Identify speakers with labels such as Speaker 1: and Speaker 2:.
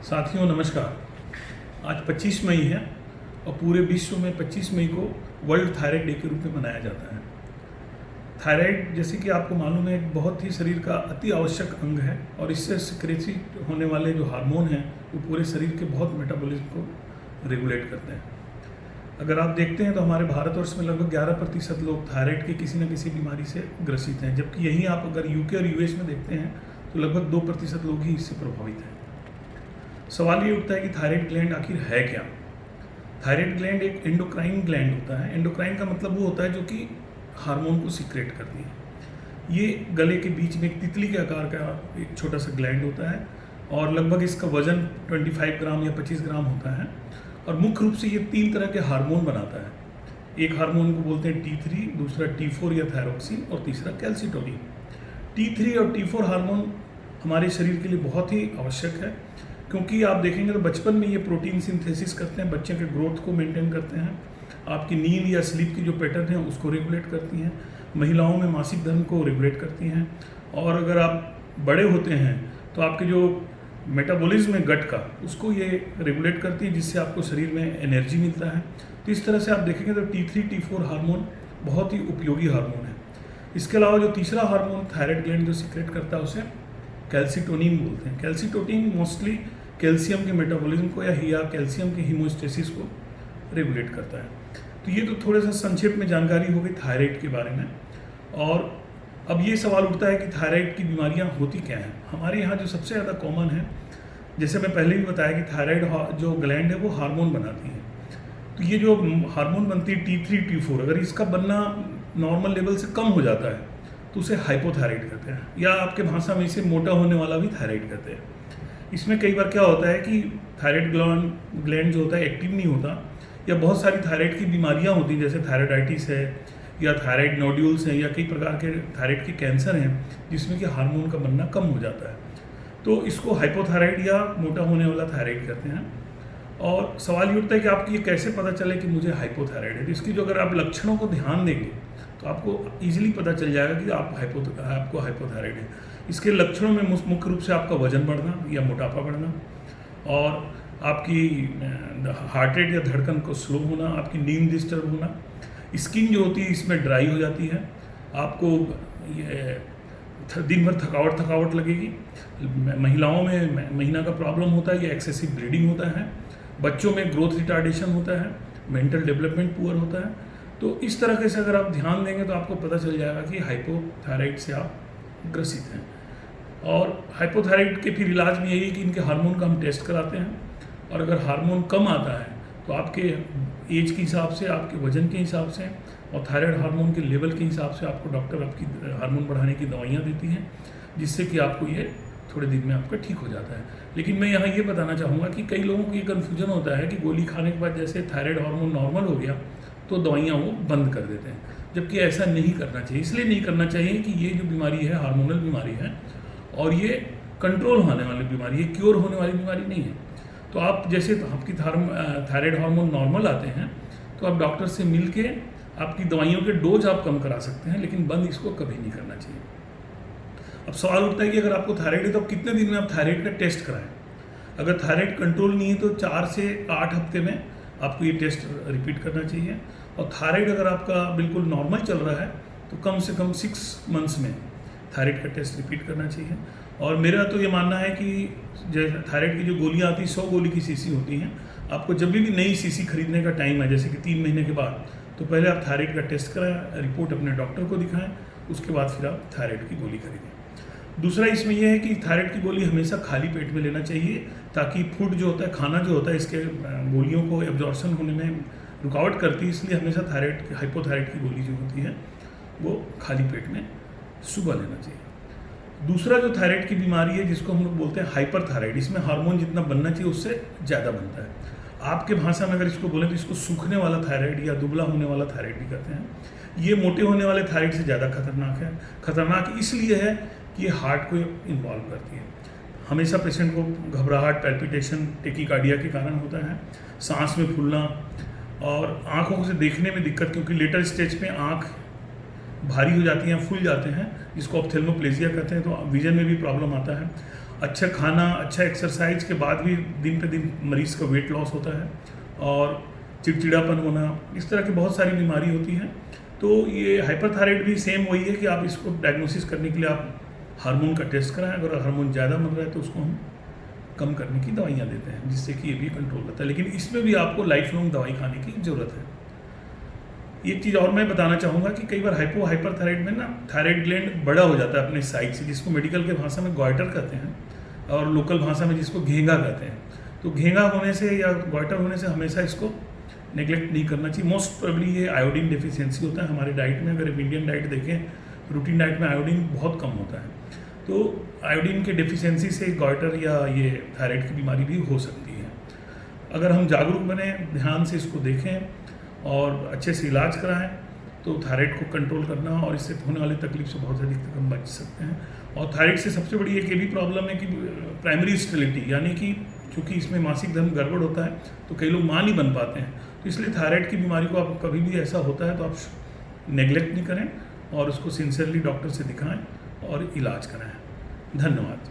Speaker 1: साथियों नमस्कार। आज 25 मई है और पूरे विश्व में 25 मई को वर्ल्ड थायराइड डे के रूप में मनाया जाता है। थायराइड जैसे कि आपको मालूम है एक बहुत ही शरीर का अति आवश्यक अंग है और इससे सिक्रेट होने वाले जो हार्मोन हैं वो पूरे शरीर के बहुत मेटाबॉलिज्म को रेगुलेट करते हैं। अगर आप देखते हैं तो हमारे भारतवर्ष में लगभग 11% लोग थायराइड की किसी न किसी बीमारी से ग्रसित हैं, जबकि यहीं आप अगर यूके और यूएस में देखते हैं तो लगभग 2% लोग ही इससे प्रभावित हैं। सवाल ये उठता है कि थायराइड ग्लैंड आखिर है क्या। थायराइड ग्लैंड एक एंडोक्राइन ग्लैंड होता है। एंडोक्राइन का मतलब वो होता है जो कि हार्मोन को सीक्रेट करती है। ये गले के बीच में एक तितली के आकार का एक छोटा सा ग्लैंड होता है और लगभग इसका वजन 25 ग्राम या 25 ग्राम होता है और मुख्य रूप से ये 3 तरह के हार्मोन बनाता है। एक हार्मोन को बोलते हैं T3, दूसरा T4 या थायरोक्सिन और तीसरा कैल्सिटोनिन। T3 और T4 हार्मोन हमारे शरीर के लिए बहुत ही आवश्यक है, क्योंकि आप देखेंगे तो बचपन में ये प्रोटीन सिंथेसिस करते हैं, बच्चे के ग्रोथ को मेंटेन करते हैं, आपकी नींद या स्लीप की जो पैटर्न है उसको रेगुलेट करती हैं, महिलाओं में मासिक धर्म को रेगुलेट करती हैं और अगर आप बड़े होते हैं तो आपके जो मेटाबॉलिज्म है गट का उसको ये रेगुलेट करती है, जिससे आपको शरीर में एनर्जी मिलता है। तो इस तरह से आप देखेंगे तो T3 T4 हार्मोन बहुत ही उपयोगी हार्मोन है। इसके अलावा जो तीसरा हार्मोन थायराइड ग्लैंड जो सीक्रेट करता है उसे कैल्सिटोनिन बोलते हैं। कैल्सिटोनिन मोस्टली कैल्शियम के मेटाबॉलिज्म को या कैल्शियम के हीमोस्टेसिस को रेगुलेट करता है। तो ये तो थोड़ा सा संक्षेप में जानकारी हो गई थायराइड के बारे में। और अब ये सवाल उठता है कि थायराइड की बीमारियां होती क्या हैं। हमारे यहाँ जो सबसे ज़्यादा कॉमन है, जैसे मैं पहले भी बताया कि थायराइड जो ग्लैंड है वो हार्मोन बनाती है। तो ये जो हार्मोन बनती है T3 T4, अगर इसका बनना नॉर्मल लेवल से कम हो जाता है तो उसे हाइपोथायराइड कहते हैं, या आपके भाषा में इसे मोटा होने वाला भी थायराइड कहते हैं। इसमें कई बार क्या होता है कि थायराइड ग्लैंड जो होता है एक्टिव नहीं होता, या बहुत सारी थायराइड की बीमारियां होती हैं जैसे थायराइडाइटिस है या थायराइड नोड्यूल्स हैं या कई प्रकार के थायराइड के कैंसर हैं जिसमें कि हार्मोन का बनना कम हो जाता है। तो इसको हाइपोथायराइड या मोटा होने वाला थायराइड कहते हैं। और सवाल ये उठता है कि आपको ये कैसे पता चले कि मुझे हाइपोथायराइड है। तो इसकी जो अगर आप लक्षणों को ध्यान देंगे तो आपको ईजिली पता चल जाएगा कि आपको हाइपोथायराइड है। इसके लक्षणों में मुख्य रूप से आपका वजन बढ़ना या मोटापा बढ़ना और आपकी हार्ट रेट या धड़कन को स्लो होना, आपकी नींद डिस्टर्ब होना, स्किन जो होती है इसमें ड्राई हो जाती है, आपको ये दिन भर थकावट लगेगी, महिलाओं में महीना का प्रॉब्लम होता है या एक्सेसिव ब्लीडिंग होता है, बच्चों में ग्रोथ रिटार्डेशन होता है, मेंटल डेवलपमेंट पुअर होता है। तो इस तरह से अगर आप ध्यान देंगे तो आपको पता चल जाएगा कि हाइपोथायराइड से आप ग्रसित हैं। और हाइपोथायराइड के फिर इलाज में यही है कि इनके हार्मोन का हम टेस्ट कराते हैं और अगर हार्मोन कम आता है तो आपके एज के हिसाब से, आपके वजन के हिसाब से और थायराइड हार्मोन के लेवल के हिसाब से आपको डॉक्टर आपकी हार्मोन बढ़ाने की दवाइयाँ देती हैं, जिससे कि आपको ये थोड़े दिन में आपका ठीक हो जाता है। लेकिन मैं यहाँ ये बताना चाहूँगा कि कई लोगों को ये कन्फ्यूजन होता है कि गोली खाने के बाद जैसे थायराइड हार्मोन नॉर्मल हो गया तो दवाइयाँ वो बंद कर देते हैं, जबकि ऐसा नहीं करना चाहिए। इसलिए नहीं करना चाहिए कि ये जो बीमारी है हार्मोनल बीमारी है और ये कंट्रोल होने वाली बीमारी है, क्योर होने वाली बीमारी नहीं है। तो आप जैसे आपकी थायराइड हार्मोन नॉर्मल आते हैं तो आप डॉक्टर से मिल के आपकी दवाइयों के डोज आप कम करा सकते हैं, लेकिन बंद इसको कभी नहीं करना चाहिए। अब सवाल उठता है कि अगर आपको थायराइड है तो आप कितने दिन में आप थायराइड का टेस्ट कराएं। अगर थायराइड कंट्रोल नहीं है तो 4 से 8 हफ्ते में आपको ये टेस्ट रिपीट करना चाहिए। और थायराइड अगर आपका बिल्कुल नॉर्मल चल रहा है तो कम से कम 6 मंथ्स में थायराइड का टेस्ट रिपीट करना चाहिए। और मेरा तो ये मानना है कि थायराइड की जो गोलियाँ आती हैं 100 गोली की शीशी होती हैं, आपको जब भी नई शीशी खरीदने का टाइम है जैसे कि 3 महीने के बाद, तो पहले आप थायराइड का टेस्ट कराएं, रिपोर्ट अपने डॉक्टर को दिखाएं, उसके बाद फिर आप थायराइड की गोली खरीदें। दूसरा इसमें यह है कि थायराइड की गोली हमेशा खाली पेट में लेना चाहिए, ताकि फूड जो होता है, खाना जो होता है, इसके गोलियों को एब्जॉर्प्शन होने में रुकावट करती है। इसलिए हमेशा हाइपोथायराइड की गोली जो होती है वो खाली पेट में सुबह लेना चाहिए। दूसरा जो थायराइड की बीमारी है जिसको हम लोग बोलते हैं हाइपरथायराइड, इसमें हार्मोन जितना बनना चाहिए उससे ज़्यादा बनता है। आपके भाषा में अगर इसको बोलें तो इसको सूखने वाला थायराइड या दुबला होने वाला थायराइड भी कहते हैं। ये मोटे होने वाले थायराइड से ज़्यादा खतरनाक है। खतरनाक इसलिए है कि ये हार्ट को इन्वॉल्व करती है। हमेशा पेशेंट को घबराहट, पैल्पिटेशन, टेकीकार्डिया के कारण होता है, सांस में फूलना और आँखों से देखने में दिक्कत, क्योंकि लेटर स्टेज पे आँख भारी हो जाती हैं, फूल जाते हैं, जिसको ऑप्थेल्मोप्लेजिया कहते हैं, तो विजन में भी प्रॉब्लम आता है। अच्छा खाना, अच्छा एक्सरसाइज के बाद भी दिन पे दिन मरीज़ का वेट लॉस होता है और चिड़चिड़ापन होना, इस तरह की बहुत सारी बीमारी होती है। तो ये हाइपरथायराइड भी सेम वही है कि आप इसको डायग्नोसिस करने के लिए आप हार्मोन का टेस्ट कराएं। अगर हार्मोन ज़्यादा बन रहा है तो उसको हम कम करने की दवाइयाँ देते हैं, जिससे कि ये भी कंट्रोल रहता है। लेकिन इसमें भी आपको लाइफ लॉन्ग दवाई खाने की ज़रूरत है। एक चीज़ और मैं बताना चाहूँगा कि कई बार हाइपरथायराइड में ना थायराइड ग्लैंड बड़ा हो जाता है अपने साइज से, जिसको मेडिकल के भाषा में गॉइटर कहते हैं और लोकल भाषा में जिसको घेंगा कहते हैं। तो घेंगा होने से या गॉइटर होने से हमेशा इसको नेग्लेक्ट नहीं करना चाहिए। मोस्ट प्रोबेबली ये आयोडीन डेफिशिएंसी होता है हमारे डाइट में। अगर इंडियन डाइट देखें, रूटीन डाइट में आयोडीन बहुत कम होता है, तो आयोडीन के डेफिशिएंसी से गॉइटर या ये थायराइड की बीमारी भी हो सकती है। अगर हम जागरूक बने, ध्यान से इसको देखें और अच्छे से इलाज कराएं तो थायराइड को कंट्रोल करना और इससे होने वाली तकलीफ से बहुत अधिक तक हम बच सकते हैं। और थायराइड से सबसे बड़ी एक ये भी प्रॉब्लम है कि प्राइमरी स्टेरिलिटी, यानी कि क्योंकि इसमें मासिक धर्म गड़बड़ होता है तो कई लोग मां नहीं बन पाते हैं। तो इसलिए थायराइड की बीमारी को आप कभी भी ऐसा होता है तो आप नेग्लेक्ट नहीं करें और उसको सिंसियरली डॉक्टर से दिखाएं और इलाज कराएं। धन्यवाद।